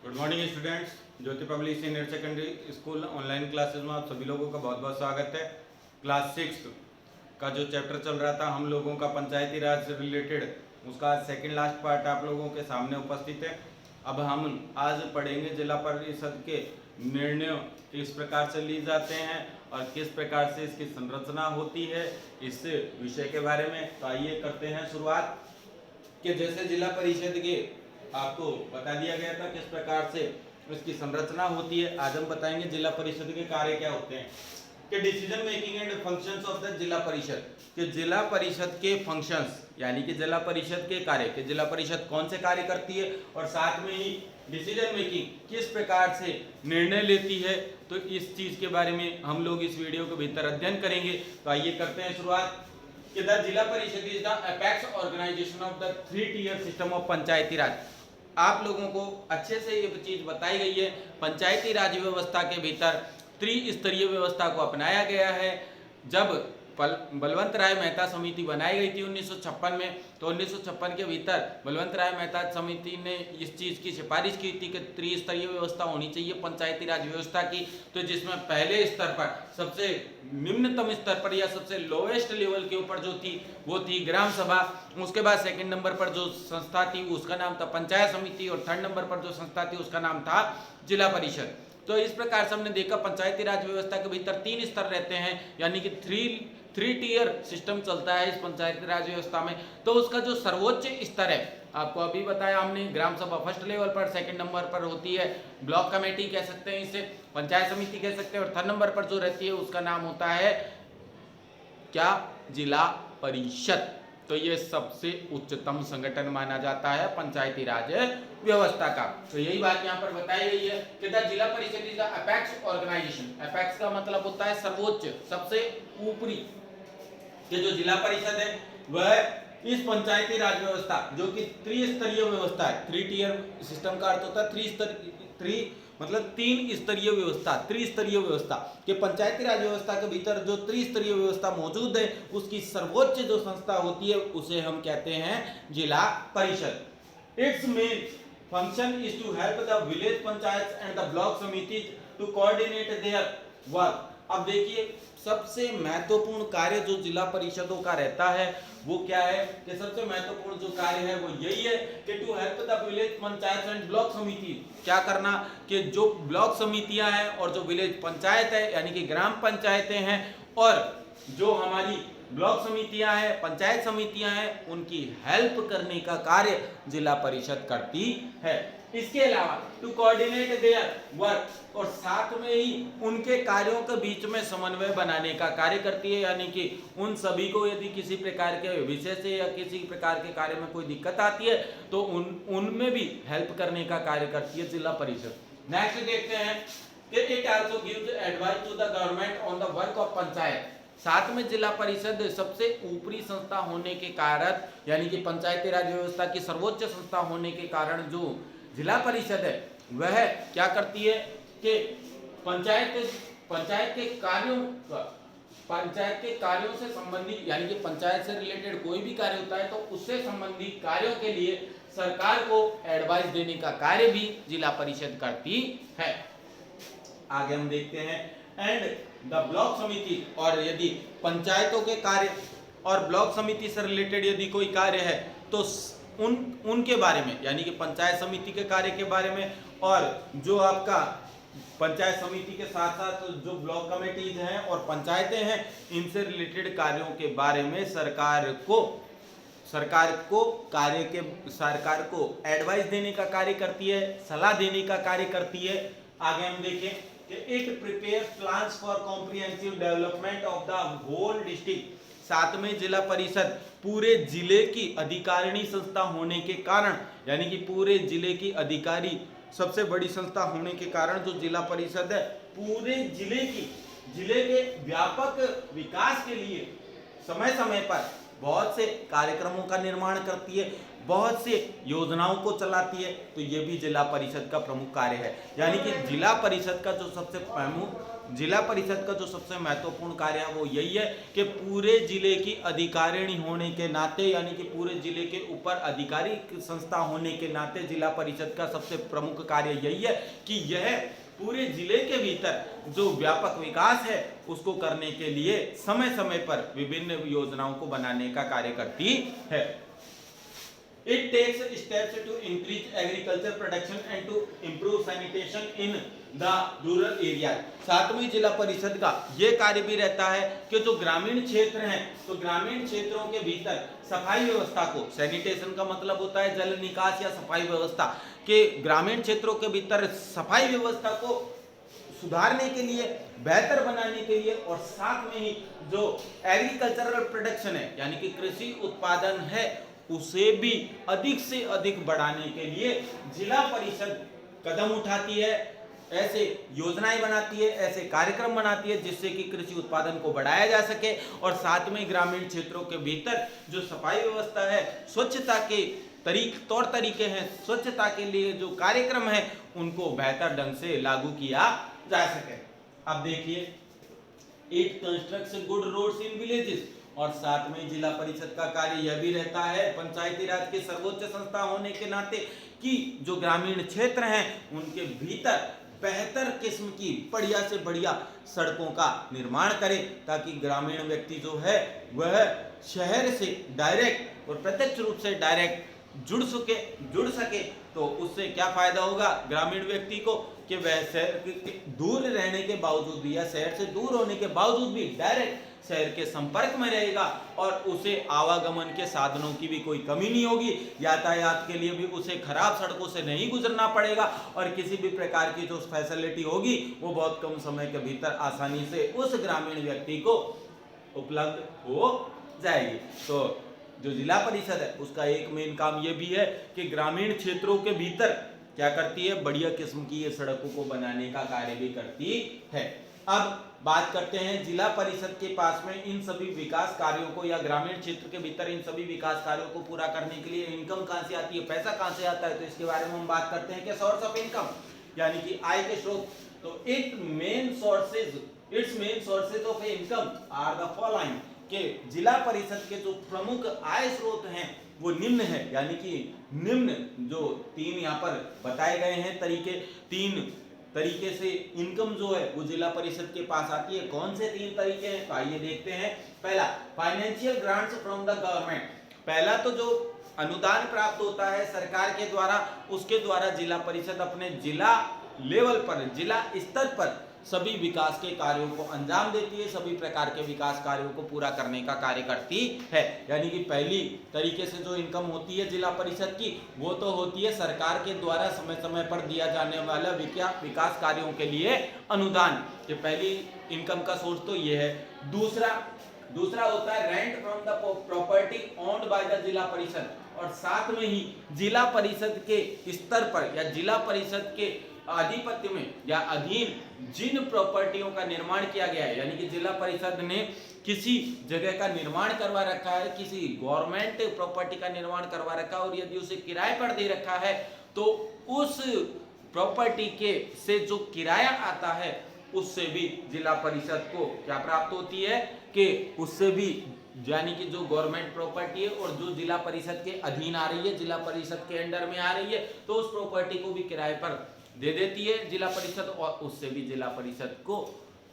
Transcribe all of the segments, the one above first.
Good morning students. Jyoti public senior secondary school online classes में आप सभी लोगों का बहुत बहुत स्वागत है। क्लास 6 का जो चैप्टर चल रहा था हम लोगों का पंचायती राज से रिलेटेड, उसका आज सेकंड लास्ट पार्ट आप लोगों के सामने उपस्थित है। अब हम आज पढ़ेंगे जिला परिषद के निर्णयों किस प्रकार से लिए जाते हैं और किस प्रकार से इसकी संरचना होती है, इस विषय के बारे में। तो आइए करते हैं शुरुआत। कि जैसे जिला परिषद के आपको बता दिया गया था किस प्रकार से इसकी संरचना होती है, आज हम बताएंगे जिला परिषद के कार्य क्या होते हैं। कि decision making and functions of the जिला परिषद, कि जिला परिषद के फंक्शंस यानी कि जिला परिषद के कार्य, कि जिला परिषद कौन से कार्य करती है और साथ में ही डिसीजन मेकिंग किस प्रकार से निर्णय लेती है, तो इस चीज के बारे में हम लोग इस वीडियो के भीतर अध्ययन करेंगे। तो आइए करते हैं शुरुआत। कि द जिला परिषद is the apex organisation of the 3-tier system of Panchayati Raj. आप लोगों को अच्छे से ये चीज बताई गई है। पंचायती राज व्यवस्था के भीतर त्रिस्तरीय व्यवस्था को अपनाया गया है। जब बलवंत राय मेहता समिति बनाई गई थी 1956 में, तो 1956 के भीतर बलवंत राय मेहता समिति ने इस चीज़ की सिफारिश की थी कि त्रिस्तरीय व्यवस्था होनी चाहिए पंचायती राज व्यवस्था की। तो जिसमें पहले स्तर पर, सबसे निम्नतम स्तर पर या सबसे लोएस्ट लेवल के ऊपर जो थी वो थी ग्राम सभा। उसके बाद सेकंड नंबर पर जो संस्था थी उसका नाम था पंचायत समिति, और थर्ड नंबर पर जो संस्था थी उसका नाम था जिला परिषद। तो इस प्रकार से हमने देखा पंचायती राज व्यवस्था के भीतर 3 स्तर रहते हैं, यानी कि थ्री टियर सिस्टम चलता है इस पंचायती राज व्यवस्था में। तो उसका जो सर्वोच्च स्तर है, आपको अभी बताया हमने, ग्राम सभा फर्स्ट लेवल पर, सेकंड नंबर पर होती है ब्लॉक कमेटी कह सकते हैं इसे, पंचायत समिति कह सकते हैं, और थर्ड नंबर पर जो रहती है उसका नाम होता है क्या, जिला परिषद। तो ये सबसे उच्चतम संगठन माना जाता है पंचायती राज व्यवस्था का। तो यही बात यहाँ पर बताई गई है कि द जिला परिषद is the apex organisation. Apex का मतलब होता है सर्वोच्च, सबसे ऊपरी। कि जो जिला परिषद है वह इस पंचायती राज व्यवस्था जो कि त्रिस्तरीय व्यवस्था है, 3-tier सिस्टम का अर्थ होता है मतलब 3 स्तरीय व्यवस्था, त्रिस्तरीय व्यवस्था के पंचायती राज व्यवस्था के भीतर जो त्रिस्तरीय व्यवस्था मौजूद है उसकी सर्वोच्च जो संस्था होती है उसे हम कहते हैं zila parishad. Its main function is to help the village panchayat and the block samiti to coordinate their work. अब देखिए सबसे महत्वपूर्ण कार्य जो जिला परिषदों का रहता है वो क्या है, कि सबसे महत्वपूर्ण जो कार्य है वो यही है कि to help the village panchayat and block samiti. क्या करना, कि जो ब्लॉक समितियां हैं और जो विलेज पंचायत है यानी कि ग्राम पंचायतें हैं और जो हमारी ब्लॉक समितियां हैं, पंचायत समितियां हैं, उनकी हेल्प करने का कार्य जिला परिषद करती है। इसके अलावा टू कोऑर्डिनेट देयर वर्क, और साथ में ही उनके कार्यों के बीच में समन्वय बनाने का कार्य करती है, यानी कि उन सभी को यदि किसी प्रकार के विषय से या किसी प्रकार के कार्य में कोई दिक्कत आती है तो उनमें भी हेल्प करने का कार्य करती है जिला परिषद। नेक्स्ट देखते हैं कि it also gives advice to the government on the work of panchayat. साथ में जिला परिषद सबसे ऊपरी संस्था होने के कारण, यानी कि पंचायती राज व्यवस्था की सर्वोच्च संस्था होने के कारण जो जिला परिषद है वह क्या करती है कि पंचायत के कार्यों से संबंधित, यानी कि पंचायत से रिलेटेड कोई भी कार्य होता है तो उससे संबंधित कार्यों के लिए सरकार को एडवाइस देने का कार्य भी जिला परिषद करती है। आगे हम देखते हैं एंड द ब्लॉक समिति, और यदि पंचायतों के कार्य और ब्लॉक समिति से रिलेटेड यदि कोई कार्य है तो उनके बारे में, यानी कि पंचायत समिति के कार्य के बारे में और जो आपका पंचायत समिति के साथ साथ जो ब्लॉक कमेटीज हैं और पंचायतें हैं, इनसे रिलेटेड कार्यों के बारे में सरकार को एडवाइस देने का कार्य करती है, सलाह देने का कार्य करती है। आगे हम देखें कि it prepares plans for comprehensive development of the whole district. साथ में जिला परिषद पूरे जिले की अधिकारिणी संस्था होने के कारण, यानी कि पूरे जिले की अधिकारी सबसे बड़ी संस्था होने के कारण जो जिला परिषद है पूरे जिले के व्यापक विकास के लिए समय समय पर बहुत से कार्यक्रमों का निर्माण करती है, बहुत से योजनाओं को चलाती है। तो ये भी जिला परिषद का प्रमुख कार्य है, यानी कि जिला परिषद का जो सबसे जिला परिषद का जो सबसे महत्वपूर्ण कार्य है वो यही है कि पूरे जिले की अधिकारिणी होने के नाते, यानी कि पूरे जिले के ऊपर आधिकारिक संस्था होने के नाते जिला परिषद का सबसे प्रमुख कार्य यही है कि यह पूरे जिले के भीतर जो व्यापक विकास है उसको करने के लिए समय समय पर विभिन्न योजनाओं को बनाने का कार्य करती है। It takes steps to increase agriculture production and to improve sanitation in the rural area। सातवीं जिला परिषद का ये कार्य भी रहता है कि जो ग्रामीण क्षेत्र हैं तो ग्रामीण क्षेत्रों के भीतर सफाई व्यवस्था को, सैनिटेशन का मतलब होता है जल निकास या सफाई व्यवस्था, के ग्रामीण क्षेत्रों के भीतर सफाई व्यवस्था को सुधारने के लिए, बेहतर बनाने के लिए और साथ में ही जो एग्रीकल्चरल प्रोडक्शन है यानी कि कृषि उत्पादन है उसे भी अधिक से अधिक बढ़ाने के लिए जिला परिषद कदम उठाती है, ऐसे योजनाएं बनाती है, ऐसे कार्यक्रम बनाती है जिससे कि कृषि उत्पादन को बढ़ाया जा सके और साथ में ग्रामीण क्षेत्रों के भीतर जो सफाई व्यवस्था है, स्वच्छता के तौर तरीके हैं, स्वच्छता के लिए जो कार्यक्रम है उनको बेहतर ढंग से लागू किया जा सके। अब देखिए, it constructs good roads in villages, और साथ में जिला परिषद का कार्य यह भी रहता है पंचायती राज के सर्वोच्च संस्था होने के नाते कि जो ग्रामीण क्षेत्र हैं उनके भीतर बेहतर किस्म की बढ़िया से बढ़िया सड़कों का निर्माण करें ताकि ग्रामीण व्यक्ति जो है वह शहर से डायरेक्ट और प्रत्यक्ष रूप से डायरेक्ट जुड़ सके। तो उससे क्या फायदा होगा ग्रामीण व्यक्ति को कि वह शहर दूर रहने के बावजूद भी या शहर से दूर होने के बावजूद भी डायरेक्ट शहर के संपर्क में रहेगा और उसे आवागमन के साधनों की भी कोई कमी नहीं होगी, यातायात के लिए भी उसे खराब सड़कों से नहीं गुजरना पड़ेगा और किसी भी प्रकार की जो फैसिलिटी होगी वो बहुत कम समय के भीतर आसानी से उस ग्रामीण व्यक्ति को उपलब्ध हो जाएगी। तो जो जिला परिषद है उसका एक मेन काम ये भी है कि ग्रामीण क्षेत्रों के भीतर क्या करती है, बढ़िया किस्म की ये सड़कों को बनाने का कार्य भी करती है। अब बात करते हैं जिला परिषद के पास में इन सभी विकास कार्यों को या ग्रामीण क्षेत्र के भीतर इन सभी विकास कार्यों को पूरा करने के लिए इनकम कहां से आती है, पैसा कहां से आता है, तो इसके बारे में हम बात करते हैं कि सोर्स ऑफ इनकम यानी कि आय के स्रोत। तो its main sources of income are the following, कि जिला परिषद के जो प्रमुख आय स्रोत हैं वो निम्न है, यानी कि निम्न जो तीन यहाँ पर बताए गए हैं तीन तरीके से इनकम जो है वो जिला परिषद के पास आती है। कौन से तीन तरीके हैं तो आइए देखते हैं। पहला, financial grants from the government. पहला तो जो अनुदान प्राप्त होता है सरकार के द्वारा, उसके द्वारा जिला परिषद अपने जिला लेवल पर, जिला स्तर पर सभी विकास के कार्यों को अंजाम देती है, सभी प्रकार के विकास कार्यों को पूरा करने का कार्य करती है। यानी कि पहली तरीके से जो इनकम होती है जिला परिषद की वो तो होती है सरकार के द्वारा समय समय पर दिया जाने वाला विकास कार्यों के लिए अनुदान, ये पहली इनकम का सोर्स तो ये है। दूसरा होता है rent from the property owned by the जिला परिषद, और साथ में ही जिला परिषद के स्तर पर या जिला परिषद के आधिपत्य में या अधीन जिन प्रॉपर्टियों का निर्माण किया गया है, यानी कि जिला परिषद ने किसी जगह का निर्माण करवा रखा है, किसी गवर्नमेंट प्रॉपर्टी का निर्माण करवा रखा है और यदि उसे किराए पर दे रखा है तो उस प्रॉपर्टी के से जो किराया आता है उससे भी जिला परिषद को क्या प्राप्त होती है कि उससे भी, यानी कि जो गवर्नमेंट प्रॉपर्टी है और जो जिला परिषद के अधीन आ रही है, जिला परिषद के अंडर में आ रही है, तो उस प्रॉपर्टी को भी किराए पर दे देती है जिला परिषद और उससे भी जिला परिषद को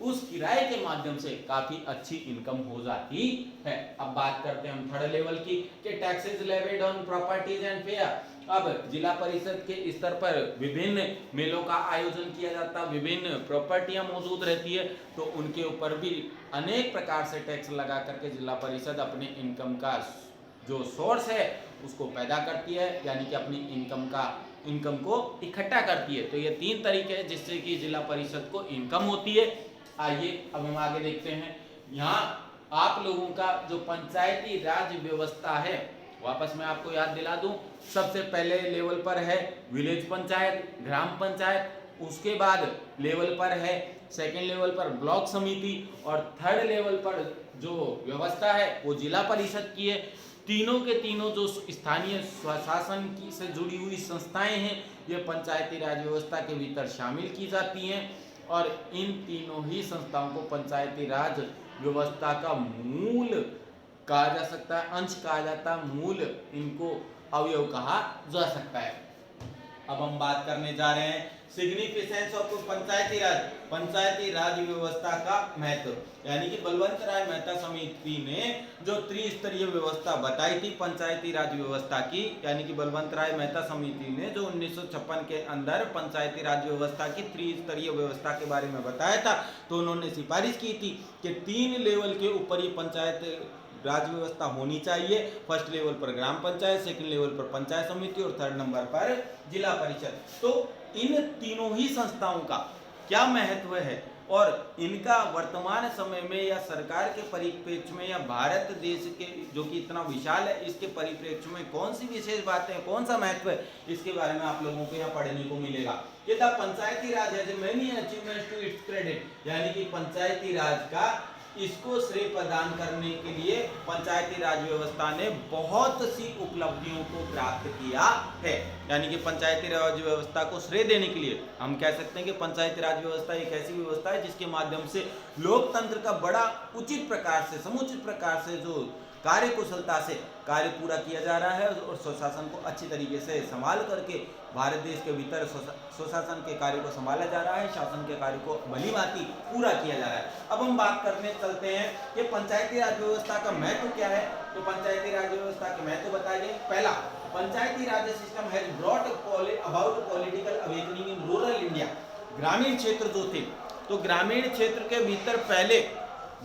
उस किराए के माध्यम से काफी अच्छी इनकम हो जाती है। अब बात करते हैं हम थर्ड लेवल की कि taxes levied on properties and fair. अब जिला परिषद के स्तर पर विभिन्न मेलों का आयोजन किया जाता है, विभिन्न प्रॉपर्टियां मौजूद रहती है, तो उनके ऊपर भी अनेक प्रकार से टैक्स लगा करके जिला परिषद अपने इनकम का जो सोर्स है उसको पैदा करती है, यानी कि अपनी इनकम को इकट्ठा करती है। तो ये तीन तरीके हैं जिससे कि जिला परिषद को इनकम होती है। आइए अब हम आगे देखते हैं। यहाँ आप लोगों का जो पंचायती राज व्यवस्था है वापस मैं आपको याद दिला दूं, सबसे पहले लेवल पर है विलेज पंचायत, ग्राम पंचायत, उसके बाद लेवल पर है सेकेंड लेवल पर ब्लॉक समिति और थर्ड लेवल पर जो व्यवस्था है वो जिला परिषद की है। तीनों के तीनों जो स्थानीय स्वशासन की से जुड़ी हुई संस्थाएं हैं ये पंचायती राज व्यवस्था के भीतर शामिल की जाती हैं। और इन तीनों ही संस्थाओं को पंचायती राज व्यवस्था का मूल कहा जा सकता है, अंश कहा जाता है, मूल इनको अवयव कहा जा सकता है। अब हम बात करने जा रहे हैं सिग्निफिकेंस ऑफ पंचायती राज व्यवस्था का महत्व, यानी कि बलवंत राय मेहता समिति ने जो त्रिस्तरीय व्यवस्था बताई थी पंचायती राज व्यवस्था की, यानी कि बलवंत राय मेहता समिति ने जो 1956 के अंदर पंचायती राज व्यवस्था की त्रिस्तरीय व्यवस्था के बारे में बताया था, तो उन्होंने सिफारिश की थी कि 3 लेवल के ऊपर ये पंचायत राज व्यवस्था होनी चाहिए। फर्स्ट लेवल पर ग्राम पंचायत, सेकंड लेवल पर पंचायत समिति और थर्ड नंबर पर जिला परिषद। तो इन तीनों ही संस्थाओं का क्या महत्व है और इनका वर्तमान समय में या सरकार के परिप्रेक्ष्य में या भारत देश के जो कि इतना विशाल है इसके परिप्रेक्ष्य में कौन सी विशेष बातें, कौन सा महत्व है, इसके बारे में आप लोगों को यहाँ पढ़ने को मिलेगा। ये था पंचायती राज है many achievements to its credit, यानी कि पंचायती राज का इसको श्रेय प्रदान करने के लिए पंचायती राज व्यवस्था ने बहुत सी उपलब्धियों को प्राप्त किया है। यानी कि पंचायती राज व्यवस्था को श्रेय देने के लिए हम कह सकते हैं कि पंचायती राज व्यवस्था एक ऐसी व्यवस्था है जिसके माध्यम से लोकतंत्र का बड़ा उचित प्रकार से, समुचित प्रकार से जो कार्य कुशलता से कार्य पूरा किया जा रहा है और स्वशासन को अच्छी तरीके से संभाल करके भारत देश के भीतर स्वशासन के कार्य को संभाला जा रहा है, शासन के कार्य को भलीभांति पूरा किया जा रहा है। अब हम बात करने चलते हैं कि पंचायती राज व्यवस्था का महत्व क्या है। तो पंचायती राज व्यवस्था के महत्व बताए गए। पहला, Panchayati Raj system has brought about political awakening in rural India. ग्रामीण क्षेत्र जो थे, तो ग्रामीण क्षेत्र के भीतर पहले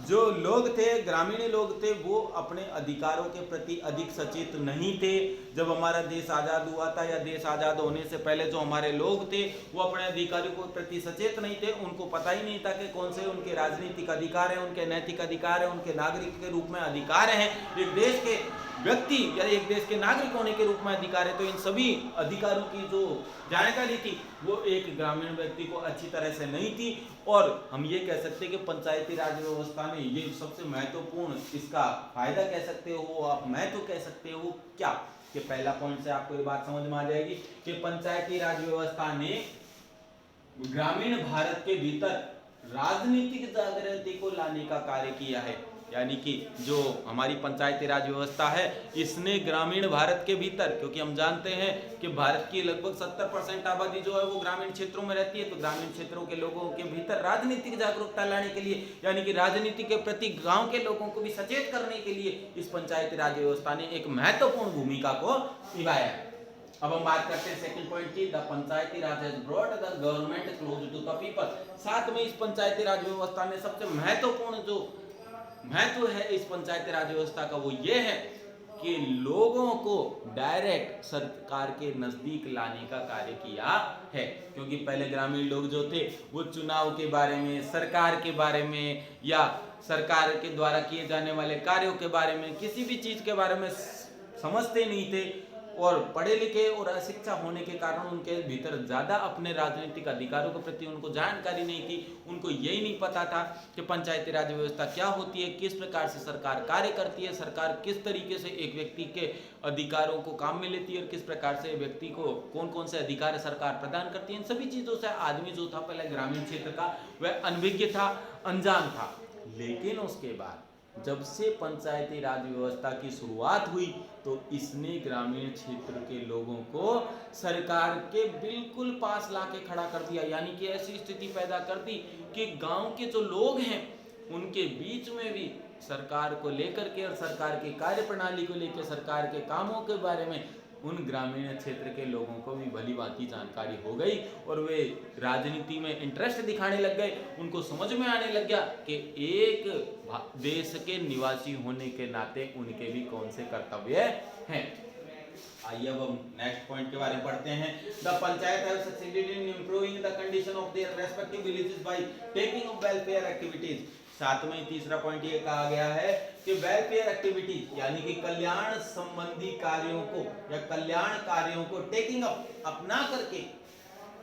जो लोग थे, ग्रामीण लोग थे, वो अपने अधिकारों के प्रति अधिक सचेत नहीं थे। जब हमारा देश आज़ाद हुआ था या देश आज़ाद होने से पहले जो हमारे लोग थे वो अपने अधिकारों के प्रति सचेत नहीं थे। उनको पता ही नहीं था कि कौन से उनके राजनीतिक अधिकार हैं, उनके नैतिक अधिकार हैं, उनके नागरिक के रूप में अधिकार हैं, एक देश के व्यक्ति या एक देश के नागरिक होने के रूप में अधिकार है। तो इन सभी अधिकारों की जो जानकारी थी वो एक ग्रामीण व्यक्ति को अच्छी तरह से नहीं थी। और हम ये कह सकते हैं कि पंचायती राज व्यवस्था में ये सबसे महत्वपूर्ण इसका फायदा कह सकते हो, आप महत्व कह सकते हो क्या, कि पहला पॉइंट से आपको ये बात समझ में आ जाएगी कि पंचायती राज व्यवस्था ने ग्रामीण भारत के भीतर राजनीतिक जागृति को लाने का कार्य किया है। यानी कि जो हमारी पंचायती राज व्यवस्था है इसने ग्रामीण भारत के भीतर, क्योंकि हम जानते हैं कि भारत की लगभग 70% आबादी जो है वो ग्रामीण क्षेत्रों में रहती है, तो ग्रामीण क्षेत्रों के लोगों के भीतर राजनीतिक जागरूकता लाने के लिए, यानी कि राजनीति के प्रति गांव के लोगों को भी सचेत करने के लिए इस पंचायती राज व्यवस्था ने एक महत्वपूर्ण भूमिका को निभाया है। अब हम बात करते हैं सेकंड पॉइंट की, the Panchayati Raj has brought the government close to the people. साथ में इस पंचायती राज व्यवस्था ने सबसे महत्वपूर्ण जो महत्व है इस पंचायती राज व्यवस्था का वो ये है कि लोगों को डायरेक्ट सरकार के नजदीक लाने का कार्य किया है। क्योंकि पहले ग्रामीण लोग जो थे वो चुनाव के बारे में, सरकार के बारे में या सरकार के द्वारा किए जाने वाले कार्यों के बारे में, किसी भी चीज के बारे में समझते नहीं थे और पढ़े लिखे और अशिक्षा होने के कारण उनके भीतर ज़्यादा अपने राजनीतिक अधिकारों के प्रति उनको जानकारी नहीं थी। उनको यही नहीं पता था कि पंचायती राज व्यवस्था क्या होती है, किस प्रकार से सरकार कार्य करती है, सरकार किस तरीके से एक व्यक्ति के अधिकारों को काम में लेती है और किस प्रकार से व्यक्ति को कौन कौन से अधिकार सरकार प्रदान करती है। इन सभी चीज़ों से आदमी जो था पहले ग्रामीण क्षेत्र का वह अनभिज्ञ था, अनजान था। लेकिन उसके बाद जब से पंचायती राज व्यवस्था की शुरुआत हुई तो इसने ग्रामीण क्षेत्र के लोगों को सरकार के बिल्कुल पास लाके खड़ा कर दिया। यानी कि ऐसी स्थिति पैदा कर दी कि गांव के जो लोग हैं उनके बीच में भी सरकार को लेकर के और सरकार की कार्य प्रणाली को लेकर, सरकार के कामों के बारे में उन ग्रामीण क्षेत्र के लोगों को भी भली भांति जानकारी हो गई और वे राजनीति में इंटरेस्ट दिखाने लग गए। उनको समझ में आने लग गया कि एक देश के निवासी होने के नाते उनके भी कौन से कर्तव्य हैं। आइए अब हम नेक्स्ट पॉइंट के बारे में पढ़ते हैं। The panchayat have succeeded in improving the condition of their respective villages by taking up welfare activities. साथ में तीसरा पॉइंट ये कहा गया है कि वेलफेयर एक्टिविटीज यानी कि कल्याण संबंधी कार्यों को या कल्याण कार्यों को टेकिंग अप अपना करके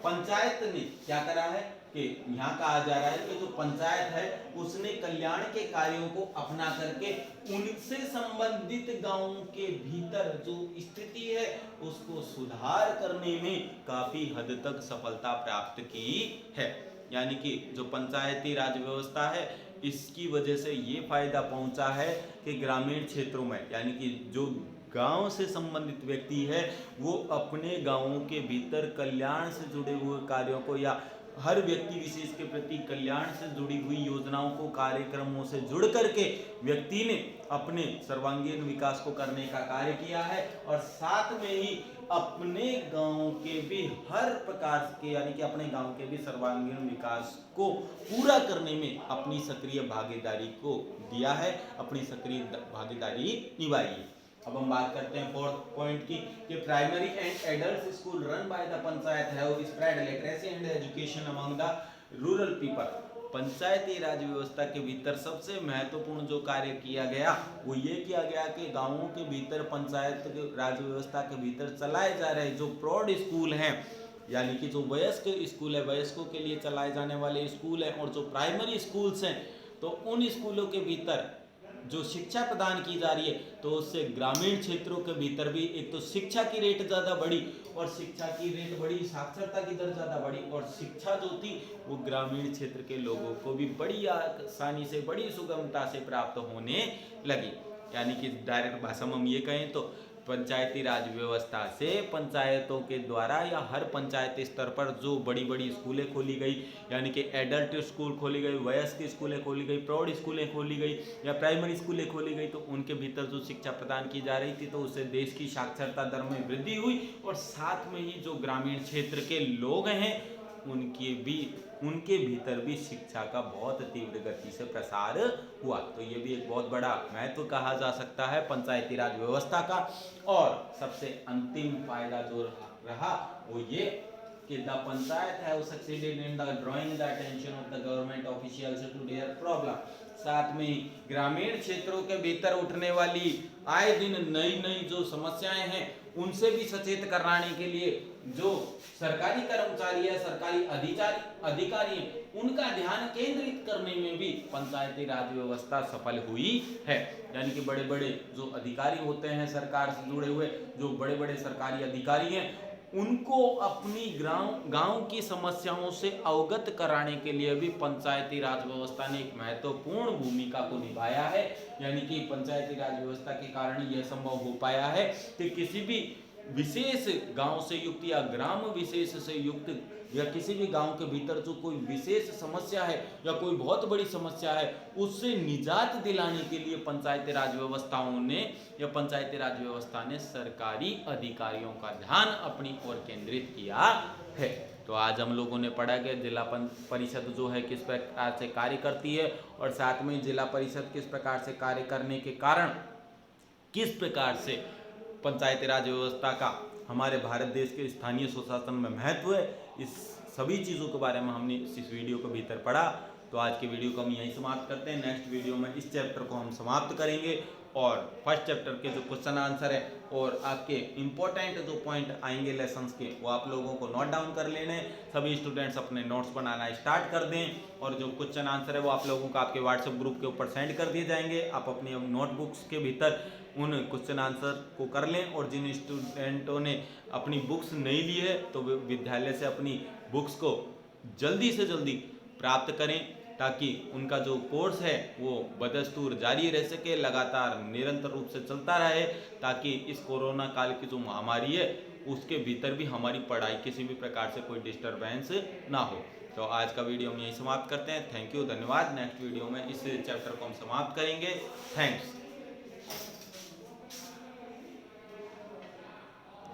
पंचायत ने क्या करा है कि यहाँ कहा जा रहा है कि जो पंचायत है उसने कल्याण के कार्यों को अपना करके उनसे संबंधित गांवों के भीतर जो स्थिति है उसको सुधार करने में काफी हद तक सफलता प्राप्त की है। यानी कि जो पंचायती राज व्यवस्था है इसकी वजह से ये फायदा पहुंचा है कि ग्रामीण क्षेत्रों में यानी कि जो गांव से संबंधित व्यक्ति है वो अपने गांवों के भीतर कल्याण से जुड़े हुए कार्यों को या हर व्यक्ति विशेष के प्रति कल्याण से जुड़ी हुई योजनाओं को कार्यक्रमों से जुड़ करके व्यक्ति ने अपने सर्वांगीण विकास को करने का कार्य किया है और साथ में ही अपने गांव के भी हर प्रकार के यानी कि अपने गांव के भी सर्वांगीण विकास को पूरा करने में अपनी सक्रिय भागीदारी को दिया है, अपनी सक्रिय भागीदारी निभाई है। अब हम बात करते हैं फोर्थ पॉइंट की कि primary and adult school run by the panchayat have spread literacy and education among the rural people. Panchayati Raj व्यवस्था के भीतर सबसे महत्वपूर्ण जो कार्य किया गया वो ये किया गया कि गांवों के भीतर पंचायत राज व्यवस्था के भीतर चलाए जा रहे जो प्रौढ़ स्कूल हैं यानी कि जो वयस्क स्कूल है, वयस्कों के लिए चलाए जाने वाले स्कूल हैं और जो प्राइमरी स्कूल्स हैं तो उन स्कूलों के भीतर जो शिक्षा प्रदान की जा रही है तो उससे ग्रामीण क्षेत्रों के भीतर भी एक तो शिक्षा की रेट ज़्यादा बढ़ी और शिक्षा की रेट बढ़ी, साक्षरता की दर ज़्यादा बढ़ी और शिक्षा जो थी वो ग्रामीण क्षेत्र के लोगों को भी बड़ी आसानी से बड़ी सुगमता से प्राप्त होने लगी। यानी कि डायरेक्ट भाषा में हम ये कहें तो पंचायती राज व्यवस्था से पंचायतों के द्वारा या हर पंचायत स्तर पर जो बड़ी बड़ी स्कूलें खोली गई यानी कि एडल्ट स्कूल खोली गई, वयस्क स्कूलें खोली गई, प्रौढ़ स्कूलें खोली गई या प्राइमरी स्कूलें खोली गई तो उनके भीतर जो शिक्षा प्रदान की जा रही थी तो उससे देश की साक्षरता दर में वृद्धि हुई और साथ में ही जो ग्रामीण क्षेत्र के लोग हैं उनके भीतर भी शिक्षा का बहुत तीव्र गति से प्रसार हुआ। तो ये भी एक बहुत बड़ा महत्व कहा जा सकता है पंचायती राज व्यवस्था का। और सबसे अंतिम फायदा जो रहा वो ये कि the panchayat have succeeded in the drawing the attention of the government officials to their problem. साथ में ही ग्रामीण क्षेत्रों के भीतर उठने वाली आए दिन नई नई जो समस्याएं हैं उनसे भी सचेत कराने के लिए जो सरकारी कर्मचारी है, सरकारी अधिकारी हैं उनका ध्यान केंद्रित करने में भी पंचायती राज व्यवस्था सफल हुई है। यानी कि बड़े बड़े जो अधिकारी होते हैं सरकार से जुड़े हुए जो बड़े बड़े सरकारी अधिकारी हैं उनको अपनी गांव की समस्याओं से अवगत कराने के लिए भी पंचायती राज व्यवस्था ने एक महत्वपूर्ण भूमिका को निभाया है। यानी कि पंचायती राज व्यवस्था के कारण यह संभव हो पाया है कि किसी भी विशेष गांव से युक्त या ग्राम विशेष से युक्त या किसी भी गांव के भीतर जो कोई विशेष समस्या है या कोई बहुत बड़ी समस्या है उससे निजात दिलाने के लिए पंचायती राज व्यवस्थाओं ने या पंचायती राज व्यवस्था ने सरकारी अधिकारियों का ध्यान अपनी ओर केंद्रित किया है। तो आज हम लोगों ने पढ़ा कि जिला परिषद जो है किस प्रकार से कार्य करती है और साथ में जिला परिषद किस प्रकार से कार्य करने के कारण किस प्रकार से पंचायती राज व्यवस्था का हमारे भारत देश के स्थानीय सुशासन में महत्व है। इस सभी चीज़ों के बारे में हमने इस वीडियो के भीतर पढ़ा। तो आज के वीडियो को हम यहीं समाप्त करते हैं। नेक्स्ट वीडियो में इस चैप्टर को हम समाप्त करेंगे और फर्स्ट चैप्टर के जो क्वेश्चन आंसर है और आपके इम्पोर्टेंट जो पॉइंट आएंगे लेसन्स के वो आप लोगों को नोट डाउन कर लेने। सभी स्टूडेंट्स अपने नोट्स बनाना स्टार्ट कर दें और जो क्वेश्चन आंसर है वो आप लोगों को आपके व्हाट्सएप ग्रुप के ऊपर सेंड कर दिए जाएंगे। आप अपनी नोटबुक्स के भीतर उन क्वेश्चन आंसर को कर लें और जिन स्टूडेंटों ने अपनी बुक्स नहीं ली है तो वे विद्यालय से अपनी बुक्स को जल्दी से जल्दी प्राप्त करें ताकि उनका जो कोर्स है वो बदस्तूर जारी रह सके, लगातार निरंतर रूप से चलता रहे ताकि इस कोरोना काल की जो महामारी है उसके भीतर भी हमारी पढ़ाई किसी भी प्रकार से कोई डिस्टरबेंस ना हो। तो आज का वीडियो हम यहीं समाप्त करते हैं। थैंक यू, धन्यवाद। नेक्स्ट वीडियो में इस चैप्टर को हम समाप्त करेंगे। थैंक्स।